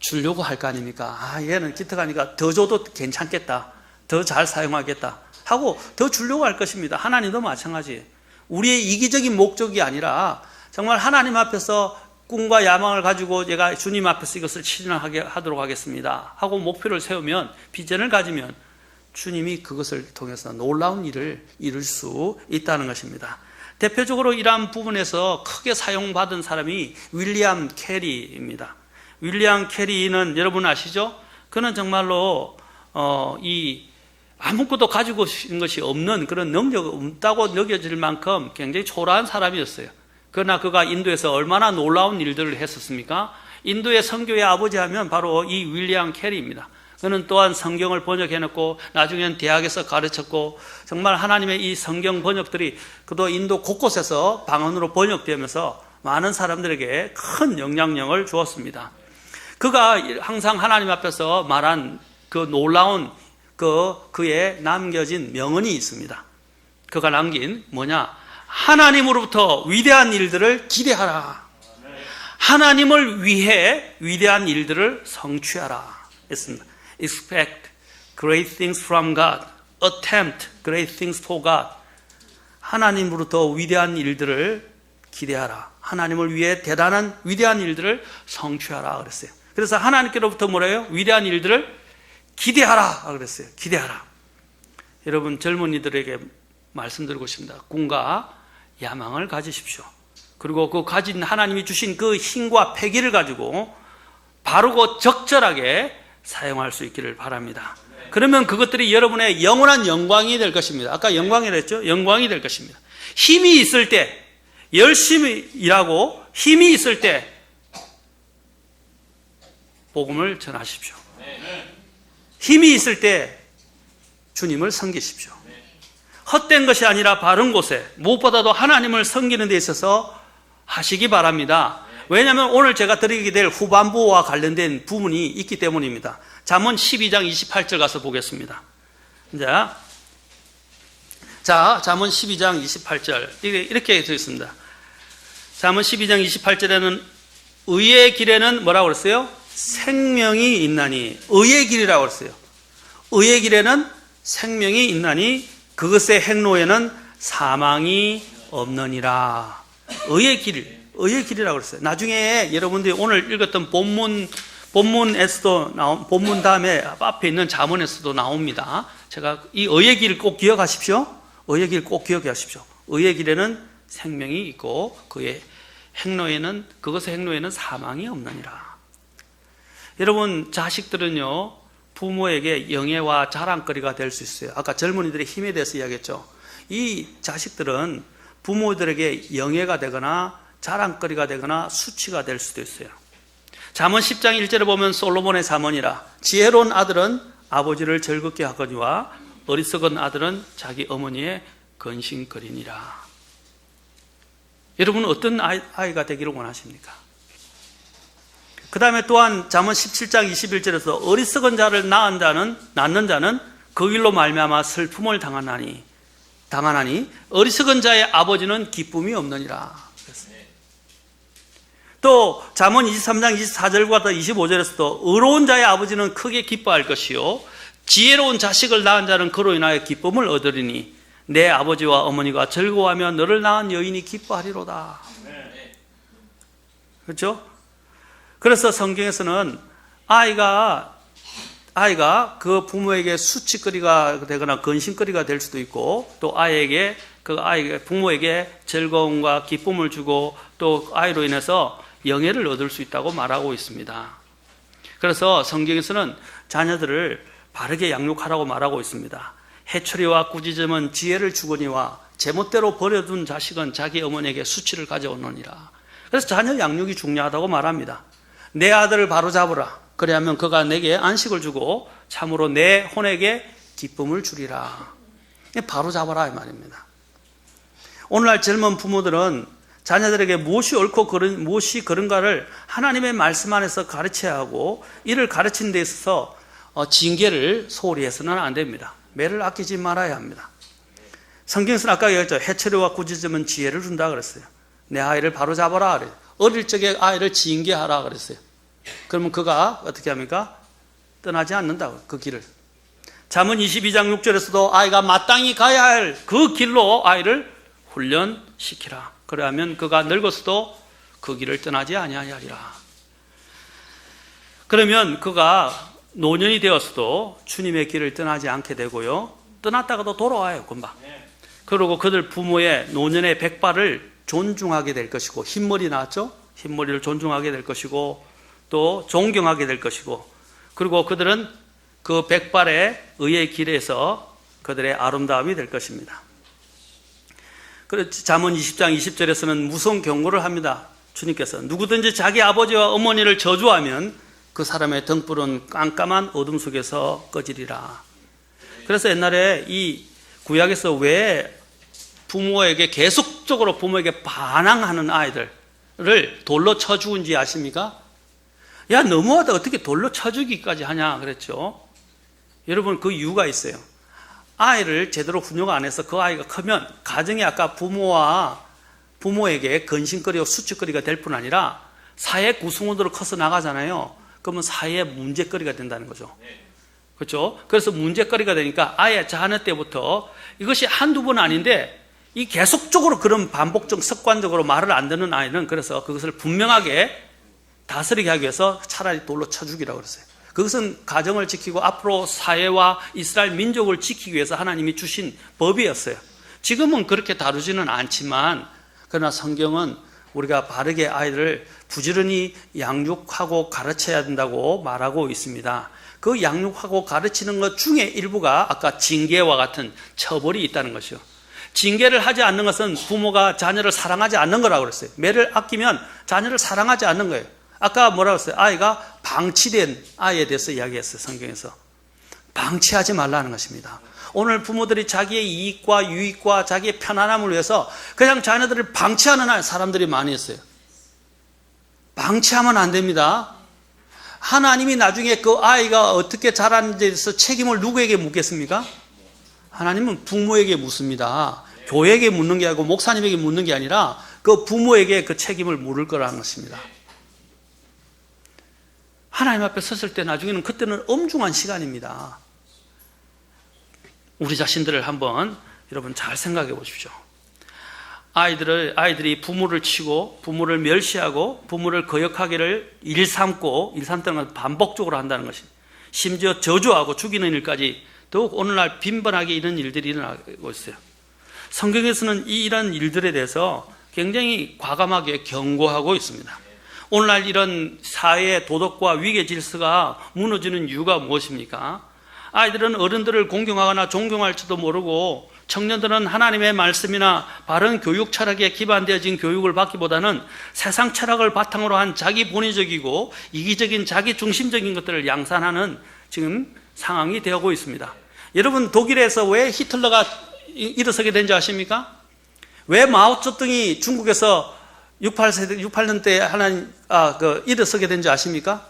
주려고 할 거 아닙니까? 아, 얘는 기특하니까 더 줘도 괜찮겠다. 더 잘 사용하겠다 하고 더 주려고 할 것입니다. 하나님도 마찬가지예요. 우리의 이기적인 목적이 아니라 정말 하나님 앞에서 꿈과 야망을 가지고 제가 주님 앞에서 이것을 실현하도록 하겠습니다 하고 목표를 세우면, 비전을 가지면 주님이 그것을 통해서 놀라운 일을 이룰 수 있다는 것입니다. 대표적으로 이러한 부분에서 크게 사용받은 사람이 윌리엄 캐리입니다. 윌리엄 캐리는 여러분 아시죠? 그는 정말로 아무것도 가지고 있는 것이 없는 그런 능력이 없다고 느껴질 만큼 굉장히 초라한 사람이었어요. 그러나 그가 인도에서 얼마나 놀라운 일들을 했었습니까? 인도의 선교의 아버지 하면 바로 이 윌리엄 캐리입니다. 그는 또한 성경을 번역해놓고 나중에는 대학에서 가르쳤고 정말 하나님의 이 성경 번역들이 그도 인도 곳곳에서 방언으로 번역되면서 많은 사람들에게 큰 영향력을 주었습니다. 그가 항상 하나님 앞에서 말한 그 놀라운 그의 남겨진 명언이 있습니다. 그가 남긴 뭐냐? 하나님으로부터 위대한 일들을 기대하라. 하나님을 위해 위대한 일들을 성취하라 했습니다. Expect great things from God. Attempt great things for God. 하나님으로부터 위대한 일들을 기대하라. 하나님을 위해 대단한 위대한 일들을 성취하라 그랬어요. 그래서 하나님께로부터 뭐래요? 위대한 일들을 기대하라 그랬어요. 기대하라. 여러분 젊은이들에게 말씀드리고 싶습니다. 꿈과 야망을 가지십시오. 그리고 그 가진 하나님이 주신 그 힘과 패기를 가지고 바르고 적절하게 사용할 수 있기를 바랍니다. 그러면 그것들이 여러분의 영원한 영광이 될 것입니다. 아까 영광이라 했죠? 영광이 될 것입니다. 힘이 있을 때, 열심히 일하고 힘이 있을 때 복음을 전하십시오. 힘이 있을 때 주님을 섬기십시오. 헛된 것이 아니라 바른 곳에, 무엇보다도 하나님을 섬기는 데 있어서 하시기 바랍니다. 왜냐하면 오늘 제가 드리게 될 후반부와 관련된 부분이 있기 때문입니다. 잠언 12장 28절 가서 보겠습니다. 자, 잠언 12장 28절 이렇게 되어 있습니다. 잠언 12장 28절에는 의의 길에는 뭐라고 그랬어요? 생명이 있나니. 의의 길이라고 했어요. 의의 길에는 생명이 있나니 그것의 행로에는 사망이 없느니라. 의의 길이라고 그랬어요. 나중에 여러분들이 오늘 읽었던 본문에서도 본문 다음에 앞에 있는 잠언에서도 나옵니다. 제가 이 의의 길을 꼭 기억하십시오. 의의 길 꼭 기억하십시오. 의의 길에는 생명이 있고 그것의 행로에는 사망이 없느니라. 여러분, 자식들은요, 부모에게 영예와 자랑거리가 될 수 있어요. 아까 젊은이들의 힘에 대해서 이야기했죠. 이 자식들은 부모들에게 영예가 되거나 자랑거리가 되거나 수치가 될 수도 있어요. 잠언 10장 1절에 보면 솔로몬의 잠언이라. 지혜로운 아들은 아버지를 즐겁게 하거니와 어리석은 아들은 자기 어머니의 근심거리니라. 여러분은 어떤 아이가 되기를 원하십니까? 그 다음에 또한 잠언 17장 21절에서 어리석은 자를 낳는 자는 그 일로 말미암아 슬픔을 당하나니 어리석은 자의 아버지는 기쁨이 없느니라. 또 잠언 23장 24절과 25절에서도 의로운 자의 아버지는 크게 기뻐할 것이요 지혜로운 자식을 낳은 자는 그로 인하여 기쁨을 얻으리니 내 아버지와 어머니가 즐거워하며 너를 낳은 여인이 기뻐하리로다. 그렇죠? 그래서 성경에서는 아이가 그 부모에게 수치거리가 되거나 근심거리가 될 수도 있고 또 부모에게 즐거움과 기쁨을 주고 또 아이로 인해서 영예를 얻을 수 있다고 말하고 있습니다. 그래서 성경에서는 자녀들을 바르게 양육하라고 말하고 있습니다. 해초리와 꾸짖음은 지혜를 주거니와 제멋대로 버려둔 자식은 자기 어머니에게 수치를 가져오느니라. 그래서 자녀 양육이 중요하다고 말합니다. 내 아들을 바로잡으라. 그래야면 그가 내게 안식을 주고 참으로 내 혼에게 기쁨을 주리라. 바로잡아라 이 말입니다. 오늘날 젊은 부모들은 자녀들에게 무엇이 옳고 무엇이 그른가를 하나님의 말씀 안에서 가르쳐야 하고 이를 가르치는 데 있어서 징계를 소홀히 해서는 안 됩니다. 매를 아끼지 말아야 합니다. 성경에서는 아까 얘기했죠. 해초리와 꾸짖음은 지혜를 준다 그랬어요. 내 아이를 바로잡아라 그래요. 어릴 적에 아이를 징계하라 그랬어요. 그러면 그가 어떻게 합니까? 떠나지 않는다고 그 길을. 잠언 22장 6절에서도 아이가 마땅히 가야 할 그 길로 아이를 훈련시키라. 그러면 그가 늙어서도 그 길을 떠나지 아니하리라. 그러면 그가 노년이 되었어도 주님의 길을 떠나지 않게 되고요. 떠났다가도 돌아와요, 금방. 그리고 그들 부모의 노년의 백발을 존중하게 될 것이고, 흰머리 나왔죠? 흰머리를 존중하게 될 것이고, 또 존경하게 될 것이고, 그리고 그들은 그 백발의 의의 길에서 그들의 아름다움이 될 것입니다. 잠언 20장 20절에서는 무서운 경고를 합니다. 주님께서 누구든지 자기 아버지와 어머니를 저주하면 그 사람의 등불은 깜깜한 어둠 속에서 꺼지리라. 그래서 옛날에 이 구약에서 왜 계속적으로 부모에게 반항하는 아이들을 돌로 쳐 죽은지 아십니까? 야, 너무하다. 어떻게 돌로 쳐 죽이기까지 하냐 그랬죠. 여러분, 그 이유가 있어요. 아이를 제대로 훈육 안 해서 그 아이가 크면 가정에 아까 부모에게 근심거리고 수치거리가 될 뿐 아니라 사회 구성원으로 커서 나가잖아요. 그러면 사회의 문제거리가 된다는 거죠. 그렇죠? 그래서 문제거리가 되니까 아예 자녀 때부터 이것이 한두 번 아닌데 이 계속적으로 그런 반복적 습관적으로 말을 안 듣는 아이는 그래서 그것을 분명하게 다스리게 하기 위해서 차라리 돌로 쳐 죽이라고 그랬어요. 그것은 가정을 지키고 앞으로 사회와 이스라엘 민족을 지키기 위해서 하나님이 주신 법이었어요. 지금은 그렇게 다루지는 않지만 그러나 성경은 우리가 바르게 아이들을 부지런히 양육하고 가르쳐야 된다고 말하고 있습니다. 그 양육하고 가르치는 것 중에 일부가 아까 징계와 같은 처벌이 있다는 것이요. 징계를 하지 않는 것은 부모가 자녀를 사랑하지 않는 거라고 그랬어요. 매를 아끼면 자녀를 사랑하지 않는 거예요. 아까 뭐라고 했어요? 아이가 방치된 아이에 대해서 이야기했어요. 성경에서. 방치하지 말라는 것입니다. 오늘 부모들이 자기의 이익과 유익과 자기의 편안함을 위해서 그냥 자녀들을 방치하는 사람들이 많이 있어요. 방치하면 안 됩니다. 하나님이 나중에 그 아이가 어떻게 자라는지에 대해서 책임을 누구에게 묻겠습니까? 하나님은 부모에게 묻습니다. 교회에게 묻는 게 아니고 목사님에게 묻는 게 아니라 그 부모에게 그 책임을 물을 거라는 것입니다. 하나님 앞에 섰을 때 나중에는 그때는 엄중한 시간입니다. 우리 자신들을 한번 여러분 잘 생각해 보십시오. 아이들이 부모를 치고 부모를 멸시하고 부모를 거역하기를 일삼고, 일삼다는 것은 반복적으로 한다는 것입니다. 심지어 저주하고 죽이는 일까지 더욱 오늘날 빈번하게 이런 일들이 일어나고 있어요. 성경에서는 이런 일들에 대해서 굉장히 과감하게 경고하고 있습니다. 오늘날 이런 사회의 도덕과 위계 질서가 무너지는 이유가 무엇입니까? 아이들은 어른들을 공경하거나 존경할지도 모르고, 청년들은 하나님의 말씀이나 바른 교육 철학에 기반되어진 교육을 받기보다는 세상 철학을 바탕으로 한 자기 본위적이고 이기적인 자기 중심적인 것들을 양산하는 지금 상황이 되고 있습니다. 여러분, 독일에서 왜 히틀러가 일어서게 된지 아십니까? 왜 마오쩌둥이 중국에서 68년대 일어서게 된지 아십니까?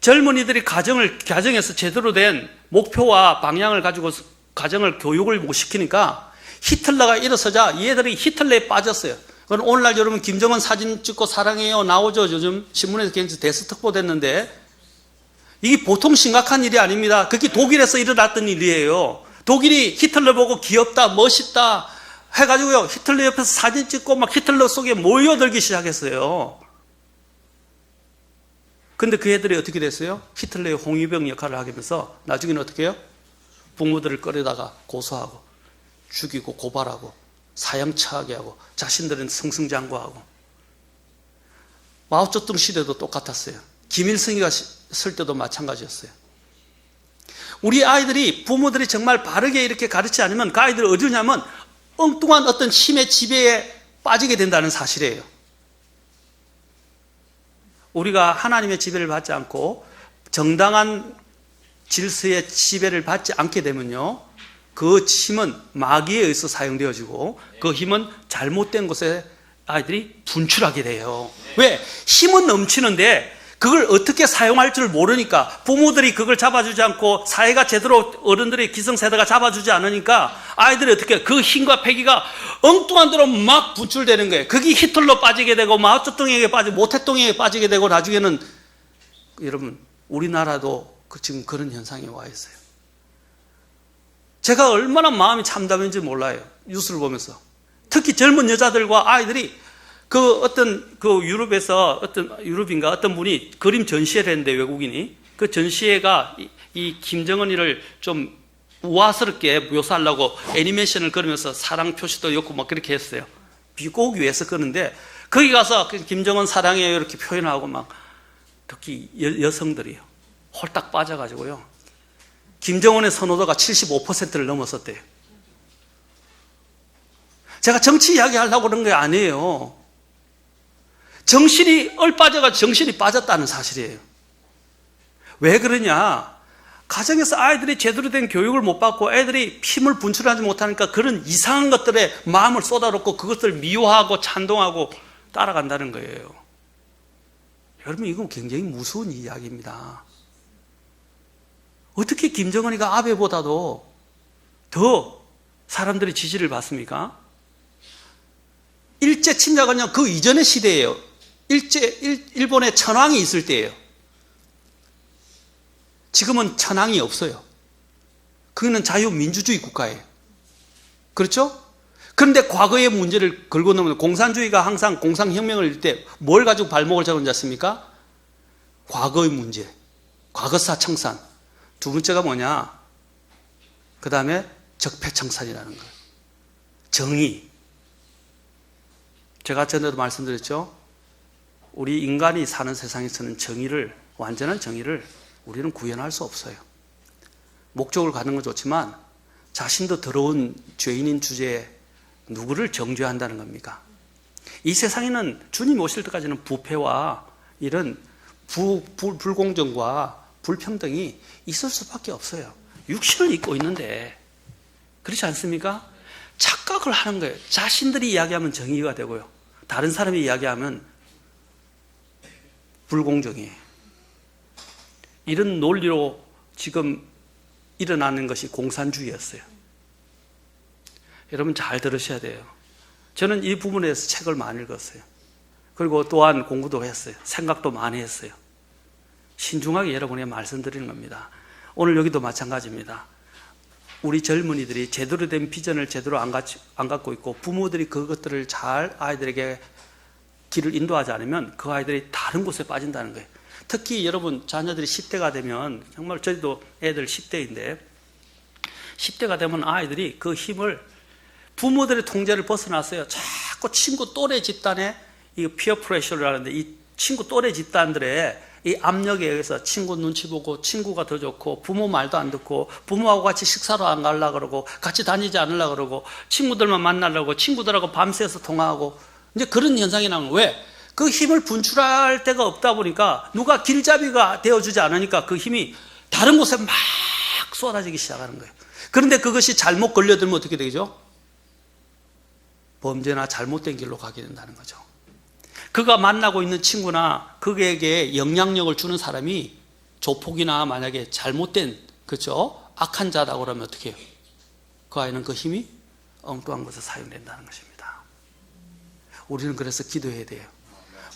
젊은이들이 가정에서 제대로 된 목표와 방향을 가지고 가정을 교육을 못 시키니까 히틀러가 일어서자 얘들이 히틀러에 빠졌어요. 그건 오늘날 여러분 김정은 사진 찍고 사랑해요 나오죠. 요즘 신문에서 굉장히 대스특보됐는데 이게 보통 심각한 일이 아닙니다. 그게 독일에서 일어났던 일이에요. 독일이 히틀러 보고 귀엽다, 멋있다 해가지고요, 히틀러 옆에서 사진 찍고 막 히틀러 속에 모여들기 시작했어요. 근데 그 애들이 어떻게 됐어요? 히틀러의 홍위병 역할을 하면서 나중에는 어떻게 해요? 부모들을 끌어다가 고소하고 죽이고 고발하고 사형 처하게 하고 자신들은 승승장구하고. 마오쩌둥 시대도 똑같았어요. 김일성이가 쓸 때도 마찬가지였어요. 우리 아이들이 부모들이 정말 바르게 이렇게 가르치지 않으면 그 아이들이 어디냐면 엉뚱한 어떤 힘의 지배에 빠지게 된다는 사실이에요. 우리가 하나님의 지배를 받지 않고 정당한 질서의 지배를 받지 않게 되면요, 그 힘은 마귀에 의해서 사용되어지고 그 힘은 잘못된 곳에 아이들이 분출하게 돼요. 왜? 힘은 넘치는데 그걸 어떻게 사용할 줄 모르니까, 부모들이 그걸 잡아주지 않고 사회가 제대로 어른들의 기성세대가 잡아주지 않으니까 아이들이 어떻게 그 힘과 패기가 엉뚱한 대로 막 분출되는 거예요. 그게 히틀러 빠지게 되고 마오쩌둥에게 빠지고 모태똥에게 빠지게 되고 나중에는 여러분 우리나라도 지금 그런 현상이 와 있어요. 제가 얼마나 마음이 참담한지 몰라요. 뉴스를 보면서. 특히 젊은 여자들과 아이들이 유럽에서 어떤 분이 그림 전시회를 했는데, 외국인이. 그 전시회가 이 김정은이를 좀 우아스럽게 묘사하려고 애니메이션을 그리면서 사랑 표시도 엮고 막 그렇게 했어요. 비꼬기 위해서 그러는데, 거기 가서 김정은 사랑해요 이렇게 표현하고 막, 특히 여성들이요, 홀딱 빠져가지고요, 김정은의 선호도가 75%를 넘었었대요. 제가 정치 이야기 하려고 그런 게 아니에요. 정신이 얼빠져가지고 정신이 빠졌다는 사실이에요. 왜 그러냐? 가정에서 아이들이 제대로 된 교육을 못 받고 애들이 힘을 분출하지 못하니까 그런 이상한 것들에 마음을 쏟아놓고 그것을 미워하고 찬동하고 따라간다는 거예요. 여러분, 이건 굉장히 무서운 이야기입니다. 어떻게 김정은이가 아베보다도 더 사람들이 지지를 받습니까? 일제 침략은요, 그 이전의 시대예요. 일본에 천황이 있을 때예요. 지금은 천황이 없어요. 그거는 자유민주주의 국가예요. 그렇죠? 그런데 과거의 문제를 걸고 넘는, 공산주의가 항상 공산혁명을 일 때 뭘 가지고 발목을 잡은 지 아십니까? 과거의 문제, 과거사 청산. 두 번째가 뭐냐? 그 다음에 적폐청산이라는 거예요. 정의. 제가 전에도 말씀드렸죠. 우리 인간이 사는 세상에서는 완전한 정의를 우리는 구현할 수 없어요. 목적을 갖는 건 좋지만 자신도 더러운 죄인인 주제에 누구를 정죄한다는 겁니까? 이 세상에는 주님 오실 때까지는 부패와 이런 불공정과 불평등이 있을 수밖에 없어요. 육신을 입고 있는데, 그렇지 않습니까? 착각을 하는 거예요. 자신들이 이야기하면 정의가 되고요, 다른 사람이 이야기하면 불공정이에요. 이런 논리로 지금 일어나는 것이 공산주의였어요. 여러분 잘 들으셔야 돼요. 저는 이 부분에서 책을 많이 읽었어요. 그리고 또한 공부도 했어요. 생각도 많이 했어요. 신중하게 여러분에게 말씀드리는 겁니다. 오늘 여기도 마찬가지입니다. 우리 젊은이들이 제대로 된 비전을 제대로 안 갖고 있고 부모들이 그것들을 잘 아이들에게 길을 인도하지 않으면 그 아이들이 다른 곳에 빠진다는 거예요. 특히 여러분 자녀들이 10대가 되면, 정말 저희도 애들 10대인데 10대가 되면 아이들이 그 힘을, 부모들의 통제를 벗어났어요. 자꾸 친구 또래 집단에, 이 피어 프레셔를 하는데 이 친구 또래 집단들의 이 압력에 의해서 친구 눈치 보고 친구가 더 좋고 부모 말도 안 듣고 부모하고 같이 식사로 안 가려고 그러고 같이 다니지 않으려고 그러고 친구들만 만나려고 친구들하고 밤새서 통화하고, 이제 그런 현상이 나오는 거예요. 왜? 그 힘을 분출할 데가 없다 보니까, 누가 길잡이가 되어주지 않으니까 그 힘이 다른 곳에 막 쏟아지기 시작하는 거예요. 그런데 그것이 잘못 걸려들면 어떻게 되죠? 범죄나 잘못된 길로 가게 된다는 거죠. 그가 만나고 있는 친구나 그에게 영향력을 주는 사람이 조폭이나 만약에 잘못된, 그렇죠? 악한 자라고 그러면 어떻게 해요? 그 아이는 그 힘이 엉뚱한 곳에 사용된다는 것입니다. 우리는 그래서 기도해야 돼요.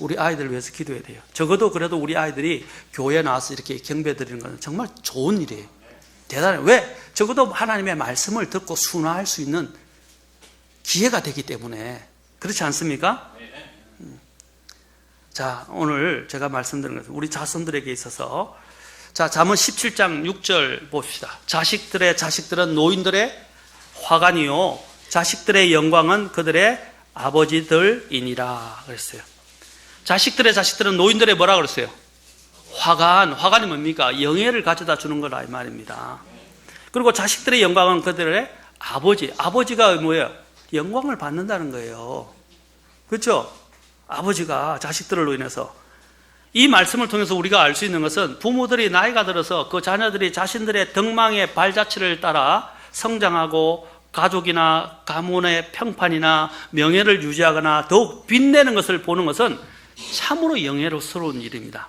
우리 아이들을 위해서 기도해야 돼요. 적어도 그래도 우리 아이들이 교회에 나와서 이렇게 경배 드리는 것은 정말 좋은 일이에요. 대단해요. 왜? 적어도 하나님의 말씀을 듣고 순화할 수 있는 기회가 되기 때문에. 그렇지 않습니까? 자, 오늘 제가 말씀드린 것은 우리 자손들에게 있어서, 자, 잠언 17장 6절 봅시다. 자식들은 노인들의 화관이요 자식들의 영광은 그들의 아버지들이니라 그랬어요. 자식들은 노인들의 뭐라 그랬어요? 화관이 뭡니까? 영예를 가져다 주는 거라 이 말입니다. 그리고 자식들의 영광은 그들의 아버지가 뭐예요? 영광을 받는다는 거예요. 그렇죠? 아버지가 자식들로 인해서. 이 말씀을 통해서 우리가 알 수 있는 것은, 부모들이 나이가 들어서 그 자녀들이 자신들의 덕망의 발자취를 따라 성장하고 가족이나 가문의 평판이나 명예를 유지하거나 더욱 빛내는 것을 보는 것은 참으로 영예로스러운 일입니다.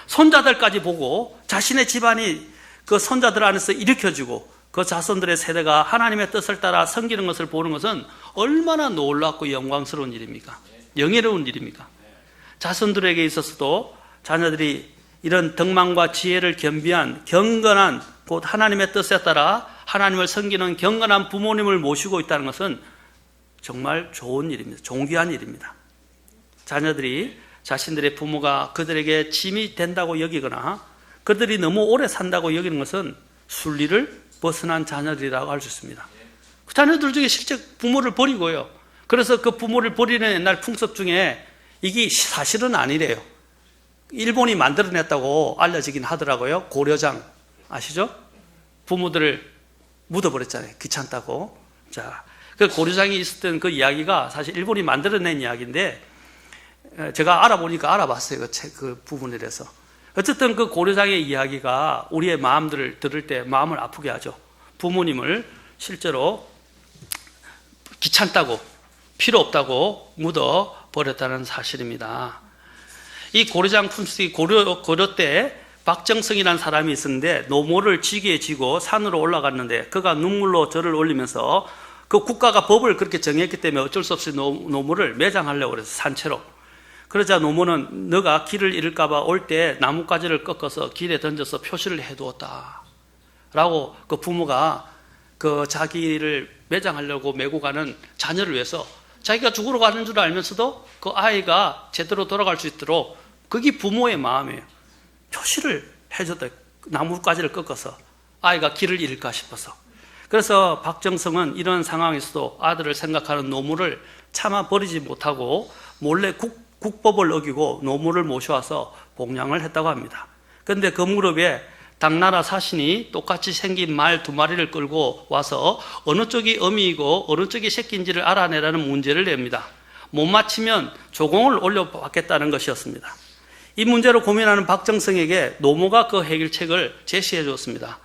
손자들까지 보고 자신의 집안이 그 손자들 안에서 일으켜지고 그 자손들의 세대가 하나님의 뜻을 따라 섬기는 것을 보는 것은 얼마나 놀랍고 영광스러운 일입니까? 영예로운 일입니까? 자손들에게 있어서도 자녀들이 이런 덕망과 지혜를 겸비한 경건한, 곧 하나님의 뜻에 따라 하나님을 섬기는 경건한 부모님을 모시고 있다는 것은 정말 좋은 일입니다. 존귀한 일입니다. 자녀들이 자신들의 부모가 그들에게 짐이 된다고 여기거나 그들이 너무 오래 산다고 여기는 것은 순리를 벗어난 자녀들이라고 할 수 있습니다. 그 자녀들 중에 실제 부모를 버리고요. 그래서 그 부모를 버리는 옛날 풍습 중에 이게 사실은 아니래요. 일본이 만들어냈다고 알려지긴 하더라고요. 고려장 아시죠? 부모들을 묻어버렸잖아요. 귀찮다고. 자, 그 고려장이 있었던 그 이야기가 사실 일본이 만들어낸 이야기인데, 제가 알아봤어요. 그 부분에 대해서. 어쨌든 그 고려장의 이야기가 우리의 마음들을 들을 때 마음을 아프게 하죠. 부모님을 실제로 귀찮다고, 필요 없다고 묻어버렸다는 사실입니다. 이 고려장 풍습이 고려 때 박정성이라는 사람이 있었는데 노모를 지게 지고 산으로 올라갔는데 그가 눈물로 절을 올리면서 그 국가가 법을 그렇게 정했기 때문에 어쩔 수 없이 노모를 매장하려고 그래서 산채로. 그러자 노모는 너가 길을 잃을까 봐 올 때 나뭇가지를 꺾어서 길에 던져서 표시를 해두었다 라고 그 부모가 그 자기를 매장하려고 메고 가는 자녀를 위해서 자기가 죽으러 가는 줄 알면서도 그 아이가 제대로 돌아갈 수 있도록, 그게 부모의 마음이에요. 표시를 해줬다. 나뭇가지를 꺾어서 아이가 길을 잃을까 싶어서. 그래서 박정성은 이런 상황에서도 아들을 생각하는 노모를 차마 버리지 못하고 몰래 국법을 어기고 노모를 모셔와서 봉양을 했다고 합니다. 그런데 그 무렵에 당나라 사신이 똑같이 생긴 말 2마리를 끌고 와서 어느 쪽이 어미이고 어느 쪽이 새끼인지를 알아내라는 문제를 냅니다. 못 맞히면 조공을 올려받겠다는 것이었습니다. 이 문제로 고민하는 박정성에게 노모가 그 해결책을 제시해 줬습니다.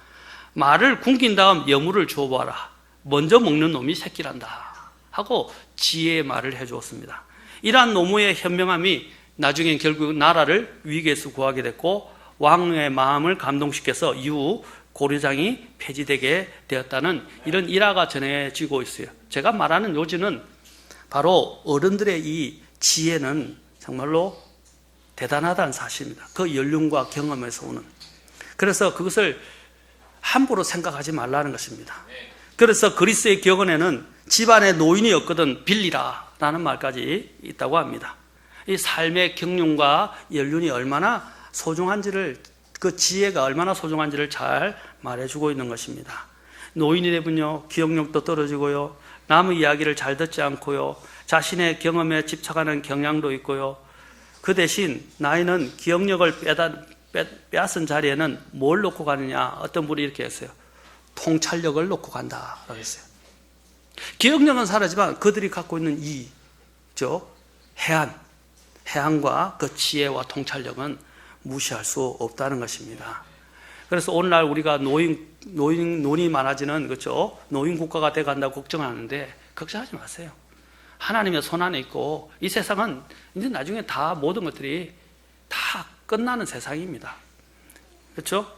말을 굶긴 다음 여물을 줘봐라. 먼저 먹는 놈이 새끼란다 하고 지혜의 말을 해 주었습니다. 이러한 노모의 현명함이 나중엔 결국 나라를 위기에서 구하게 됐고 왕의 마음을 감동시켜서 이후 고려장이 폐지되게 되었다는 이런 일화가 전해지고 있어요. 제가 말하는 요지는 바로 어른들의 이 지혜는 정말로 대단하다는 사실입니다. 그 연륜과 경험에서 오는. 그래서 그것을 함부로 생각하지 말라는 것입니다. 그래서 그리스의 격언에는 집안에 노인이 없거든 빌리라 라는 말까지 있다고 합니다. 이 삶의 경륜과 연륜이 얼마나 소중한지를, 그 지혜가 얼마나 소중한지를 잘 말해주고 있는 것입니다. 노인이 되면요, 기억력도 떨어지고요, 남의 이야기를 잘 듣지 않고요, 자신의 경험에 집착하는 경향도 있고요. 그 대신 나이는 기억력을 빼앗은 자리에는 뭘 놓고 가느냐. 어떤 분이 이렇게 했어요. 통찰력을 놓고 간다라고 했어요. 기억력은 사라지만 그들이 갖고 있는 해안과 그 지혜와 통찰력은 무시할 수 없다는 것입니다. 그래서 오늘날 우리가 노인이 많아지는, 그렇죠? 노인 국가가 돼 간다고 걱정하는데 걱정하지 마세요. 하나님의 손 안에 있고, 이 세상은 이제 나중에 다 모든 것들이 다 끝나는 세상입니다. 그렇죠?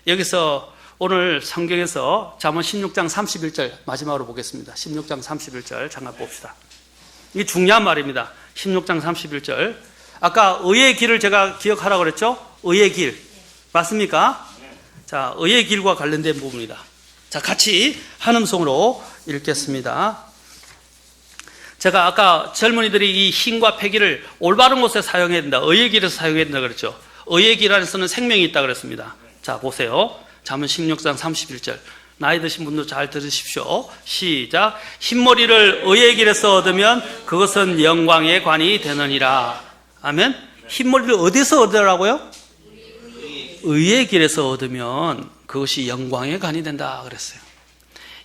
여기서 오늘 성경에서 잠언 16장 31절 마지막으로 보겠습니다. 16장 31절 잠깐 봅시다. 이게 중요한 말입니다. 16장 31절. 아까 의의 길을 제가 기억하라고 그랬죠? 의의 길. 맞습니까? 자, 의의 길과 관련된 부분입니다. 자, 같이 한음성으로 읽겠습니다. 제가 아까 젊은이들이 이 힘과 패기를 올바른 곳에 사용해야 된다. 의의 길에서 사용해야 된다 그랬죠. 의의 길 안에서는 생명이 있다 그랬습니다. 자, 보세요. 잠언 16장 31절. 나이 드신 분도 잘 들으십시오. 시작. 흰머리를 의의 길에서 얻으면 그것은 영광의 관이 되느니라. 아멘. 흰머리를 어디서 얻으라고요? 의의 길에서 얻으면 그것이 영광의 관이 된다 그랬어요.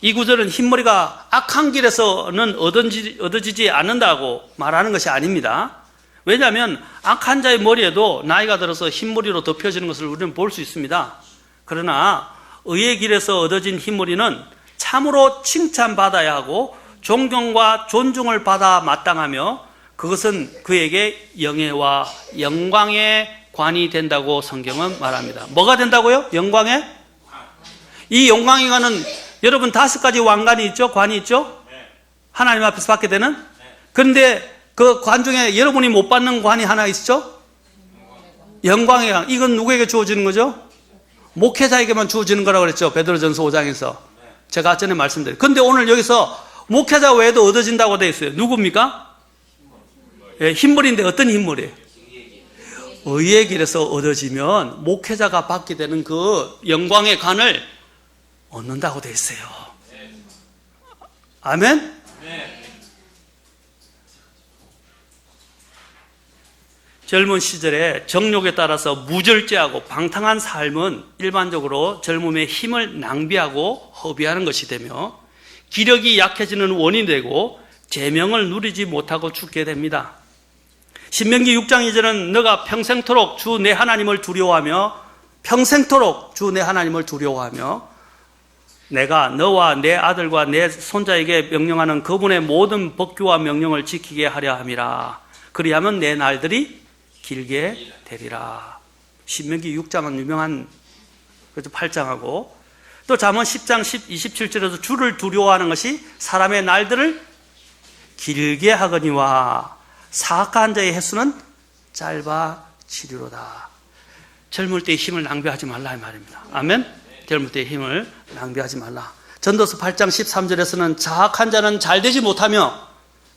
이 구절은 흰머리가 악한 길에서는 얻어지지 않는다고 말하는 것이 아닙니다. 왜냐하면 악한 자의 머리에도 나이가 들어서 흰머리로 덮여지는 것을 우리는 볼 수 있습니다. 그러나 의의 길에서 얻어진 흰머리는 참으로 칭찬받아야 하고 존경과 존중을 받아 마땅하며 그것은 그에게 영예와 영광의 관이 된다고 성경은 말합니다. 뭐가 된다고요? 영광의? 이 영광의 관은 여러분 5가지 왕관이 있죠? 관이 있죠? 하나님 앞에서 받게 되는? 그런데 그 관 중에 여러분이 못 받는 관이 하나 있죠? 영광의 관. 이건 누구에게 주어지는 거죠? 목회자에게만 주어지는 거라고 그랬죠? 베드로전서 5장에서. 제가 전에 말씀드렸어요. 그런데 오늘 여기서 목회자 외에도 얻어진다고 되어 있어요. 누굽니까? 예, 흰머리인데 어떤 흰머리예요? 의의 길에서 얻어지면 목회자가 받게 되는 그 영광의 관을 얻는다고 되어 있어요. 아멘? 젊은 시절에 정욕에 따라서 무절제하고 방탕한 삶은 일반적으로 젊음의 힘을 낭비하고 허비하는 것이 되며 기력이 약해지는 원인이 되고 제명을 누리지 못하고 죽게 됩니다. 신명기 6장 2절은 너가 평생토록 주 내 하나님을 두려워하며 내가 너와 내 아들과 내 손자에게 명령하는 그분의 모든 법규와 명령을 지키게 하려 함이라. 그리하면 내 날들이 길게 되리라. 신명기 6장은 유명한 8장하고 또 잠언 10장 27절에서 주를 두려워하는 것이 사람의 날들을 길게 하거니와 사악한 자의 횟수는 짧아지리로다. 젊을 때의 힘을 낭비하지 말라 이 말입니다. 아멘? 젊을 때의 힘을 낭비하지 말라. 전도서 8장 13절에서는 자악한 자는 잘 되지 못하며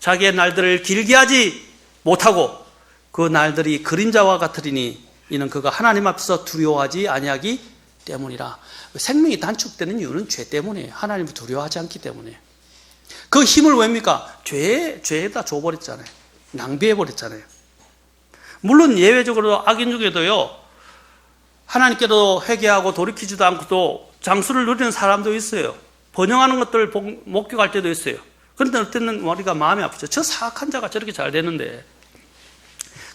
자기의 날들을 길게 하지 못하고 그 날들이 그림자와 같으리니 이는 그가 하나님 앞에서 두려워하지 아니하기 때문이라. 생명이 단축되는 이유는 죄 때문이에요. 하나님을 두려워하지 않기 때문이에요. 그 힘을 왜입니까? 죄에다 줘버렸잖아요. 낭비해버렸잖아요. 물론 예외적으로 악인 중에도요, 하나님께도 회개하고 돌이키지도 않고도 장수를 누리는 사람도 있어요. 번영하는 것들을 목격할 때도 있어요. 그런데 어때는 우리가 마음이 아프죠. 저 사악한 자가 저렇게 잘 되는데.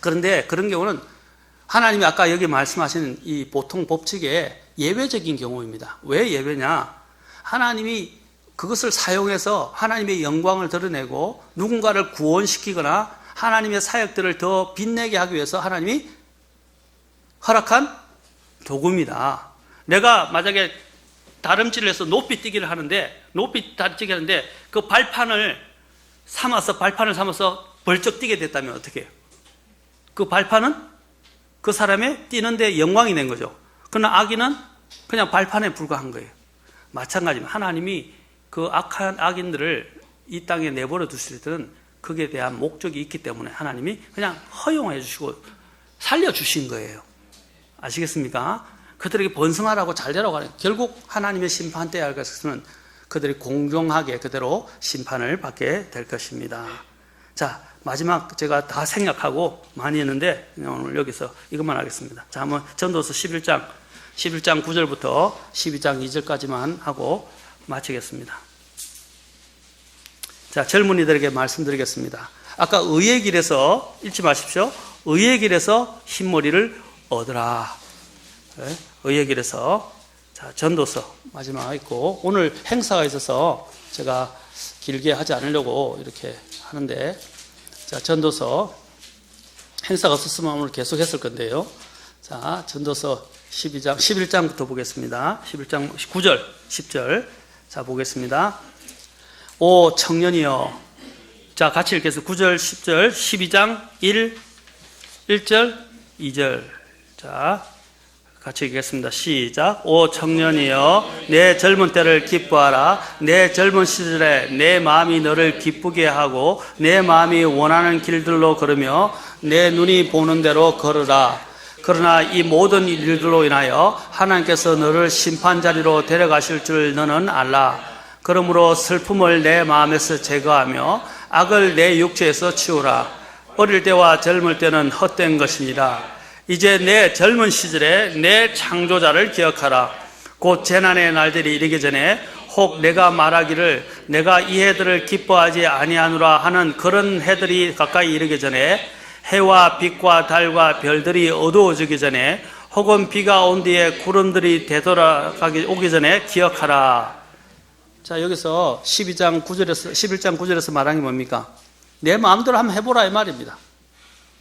그런데 그런 경우는 하나님이 아까 여기 말씀하시는 이 보통 법칙의 예외적인 경우입니다. 왜 예외냐? 하나님이 그것을 사용해서 하나님의 영광을 드러내고 누군가를 구원시키거나 하나님의 사역들을 더 빛내게 하기 위해서 하나님이 허락한 도구입니다. 내가 만약에 다름질을 해서 높이 뛰기를 하는데 그 발판을 삼아서 벌쩍 뛰게 됐다면 어떻게 해요? 그 발판은 그 사람의 뛰는데 영광이 된 거죠. 그러나 악인은 그냥 발판에 불과한 거예요. 마찬가지입니다. 하나님이 그 악한 악인들을 이 땅에 내버려 두실 때는 그에 대한 목적이 있기 때문에 하나님이 그냥 허용해 주시고 살려주신 거예요. 아시겠습니까? 그들에게 번성하라고 잘 되라고 하는, 결국 하나님의 심판 때에 할 것은 그들이 공정하게 그대로 심판을 받게 될 것입니다. 자, 마지막 제가 다 생략하고 많이 했는데 오늘 여기서 이것만 하겠습니다. 자, 한번 전도서 11장 9절부터 12장 2절까지만 하고 마치겠습니다. 자, 젊은이들에게 말씀드리겠습니다. 아까 의의 길에서 잊지 마십시오. 의의 길에서 흰머리를 얻으라. 네? 의의 길에서. 자, 전도서 마지막 있고, 오늘 행사가 있어서 제가 길게 하지 않으려고 이렇게 하는데, 자, 전도서 행사가 없었으면 오늘 계속 했을 건데요. 자, 전도서 11장부터 보겠습니다. 11장 9절, 10절. 자, 보겠습니다. 오 청년이여. 자, 같이 읽겠습니다. 9절, 10절, 12장 1절, 2절. 자, 같이 읽겠습니다. 시작. 오 청년이여, 내 젊은 때를 기뻐하라. 내 젊은 시절에 내 마음이 너를 기쁘게 하고 내 마음이 원하는 길들로 걸으며 내 눈이 보는 대로 걸으라. 그러나 이 모든 일들로 인하여 하나님께서 너를 심판자리로 데려가실 줄 너는 알라. 그러므로 슬픔을 내 마음에서 제거하며 악을 내 육체에서 치우라. 어릴 때와 젊을 때는 헛된 것이니라. 이제 내 젊은 시절에 내 창조자를 기억하라. 곧 재난의 날들이 이르기 전에 혹 내가 말하기를 내가 이 해들을 기뻐하지 아니하노라 하는 그런 해들이 가까이 이르기 전에 해와 빛과 달과 별들이 어두워지기 전에 혹은 비가 온 뒤에 구름들이 되돌아가기 오기 전에 기억하라. 자, 여기서 11장 9절에서 말하는 게 뭡니까? 내 마음대로 한번 해보라 이 말입니다.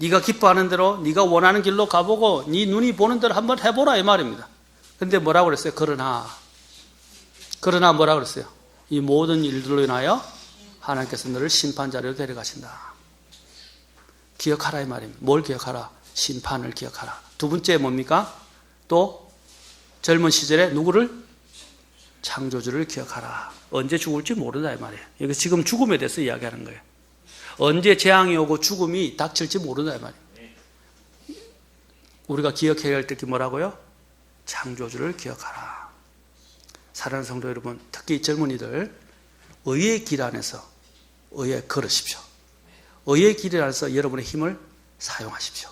네가 기뻐하는 대로, 네가 원하는 길로 가보고 네 눈이 보는 대로 한번 해보라 이 말입니다. 근데 뭐라고 그랬어요? 그러나 뭐라고 그랬어요? 이 모든 일들로 인하여 하나님께서 너를 심판자리로 데려가신다. 기억하라 이 말입니다. 뭘 기억하라? 심판을 기억하라. 두 번째 뭡니까? 또 젊은 시절에 누구를? 창조주를 기억하라. 언제 죽을지 모른다 이 말이에요. 여기 지금 죽음에 대해서 이야기하는 거예요. 언제 재앙이 오고 죽음이 닥칠지 모른다 이 말이에요. 우리가 기억해야 할 때 뭐라고요? 창조주를 기억하라. 사랑하는 성도 여러분, 특히 젊은이들 의의 길 안에서 의에 걸으십시오. 의의 길 안에서 여러분의 힘을 사용하십시오.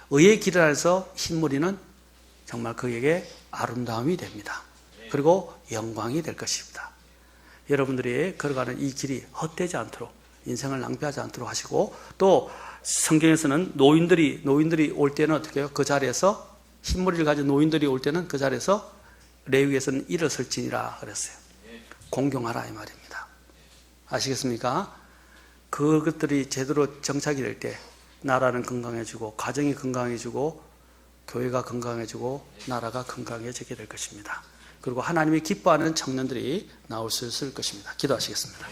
의의 길 안에서 흰머리는 정말 그에게 아름다움이 됩니다. 그리고 영광이 될 것입니다. 여러분들이 걸어가는 이 길이 헛되지 않도록, 인생을 낭비하지 않도록 하시고, 또 성경에서는 노인들이 올 때는 어떻게 해요? 그 자리에서 흰머리를 가진 노인들이 올 때는 그 자리에서 레위기에서는 일어설지니라 그랬어요. 공경하라 이 말입니다. 아시겠습니까? 그것들이 제대로 정착이 될 때 나라는 건강해지고 가정이 건강해지고 교회가 건강해지고 나라가 건강해지게 될 것입니다. 그리고 하나님이 기뻐하는 청년들이 나올 수 있을 것입니다. 기도하시겠습니다.